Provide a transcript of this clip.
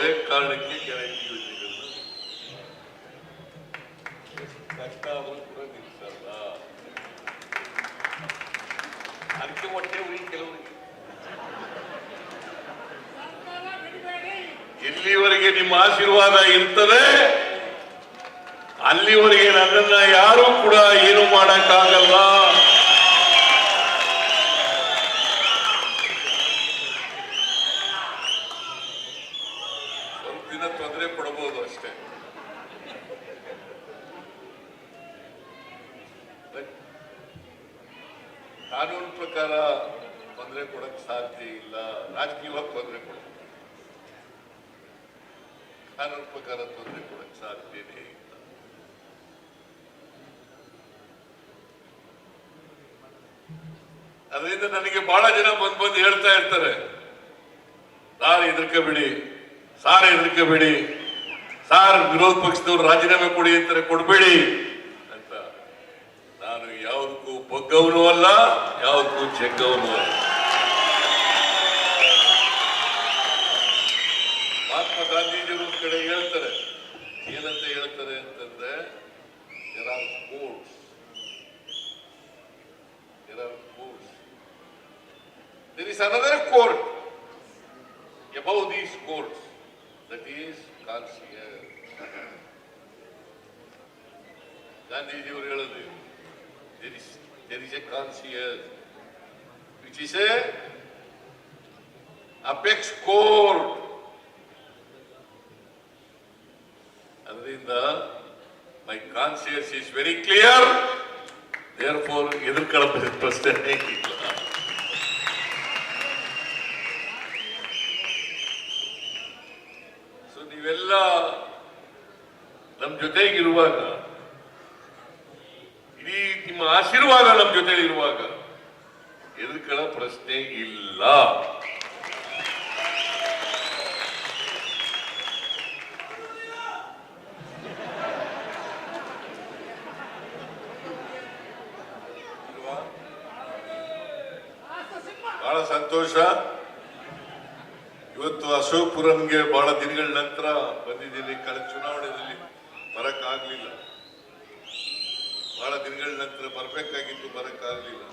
ಯಾವುದೇ ಕಾರಣಕ್ಕೆ ಗ್ಯಾರಂಟಿ ಯೋಜನೆಗಳನ್ನ ಕಷ್ಟ ಆದರೂ ಕೂಡ ನಿಲ್ಲಿಸಲ್ಲ. ಅದಕ್ಕೆ ಹೊಟ್ಟೆ ಉರಿ ಕೆಲವರಿಗೆ. ಎಲ್ಲಿವರೆಗೆ ನಿಮ್ಮ ಆಶೀರ್ವಾದ ಇರ್ತದೆ ಅಲ್ಲಿವರೆಗೆ ನನ್ನನ್ನ ಯಾರು ಕೂಡ ಏನು ಮಾಡಕ್ಕಾಗಲ್ಲ. ಸ್ವಲ್ಪ ದಿನ ತೊಂದರೆ ಕೊಡಬಹುದು ಅಷ್ಟೇ. ಕಾನೂನು ಪ್ರಕಾರ ತೊಂದರೆ ಕೊಡಕ್ ಸಾಧ್ಯ ಇಲ್ಲ. ರಾಜಕೀಯವಾಗಿ ತೊಂದರೆ ಕೊಡ ಕಾನೂನು ಪ್ರಕಾರ ತೊಂದರೆ ಕೊಡಕ್ ಸಾಧ್ಯನೇ ಇಲ್ಲ. ಅದರಿಂದ ನನಗೆ ಬಹಳ ಜನ ಬಂದು ಹೇಳ್ತಾ ಇರ್ತಾರೆ, ಸಾರ್ ಹೆದರ್ಕೋಬೇಡಿ, ಸಾರ್ ಹೆದರ್ಕೋಬೇಡಿ, ಸಾರ್ ವಿರೋಧ ಪಕ್ಷದವ್ರು ರಾಜೀನಾಮೆ ಕೊಡಿ ಅಂತಾರೆ, ಕೊಡ್ಬೇಡಿ ಅಂತ. ನಾನು ಯಾವುದಕ್ಕೂ ಬಗ್ಗವನು ಅಲ್ಲ, ಯಾವುದಕ್ಕೂ ಜಗ್ಗವನು ಅಲ್ಲ. ಮಹಾತ್ಮ ಗಾಂಧೀಜಿಯವರು ಒಂದು ಕಡೆ ಹೇಳ್ತಾರೆ, ಏನಂತ ಹೇಳ್ತಾರೆ ಅಂತಂದ್ರೆ, there are courts. There is another court above these courts, that is conscience. ಗಾಂಧೀಜಿಯವರು ಹೇಳೋದು, there is a conscience which is a apex court. ಅದರಿಂದ my conscience is very clear, therefore ಎದುರ್ಕೊಳ್ಳೋ ಪ್ರಶ್ನೆ ಇಲ್ಲ. ನೀವೆಲ್ಲ ನಮ್ಮ ಜೊತೆಗಿರುವಾಗ, ಇಡೀ ನಿಮ್ಮ ಆಶೀರ್ವಾದ ನಮ್ಮ ಜೊತೆ ಇರುವಾಗ ಎದುರ್ಕೊಳ್ಳೋ ಪ್ರಶ್ನೆ ಇಲ್ಲ. ಬಹಳ ಸಂತೋಷ. ಇವತ್ತು ಅಶೋಕಪುರಂಗೆ ಬಹಳ ದಿನಗಳ ನಂತರ ಬಂದಿದ್ದೀನಿ. ಕಳೆದ ಚುನಾವಣೆಯಲ್ಲಿ ಬರಕ್ಕಾಗ್ಲಿಲ್ಲ, ಬಹಳ ದಿನಗಳ ನಂತರ ಬರ್ಬೇಕಾಗಿತ್ತು, ಬರಕ್ಕಾಗ್ಲಿಲ್ಲ.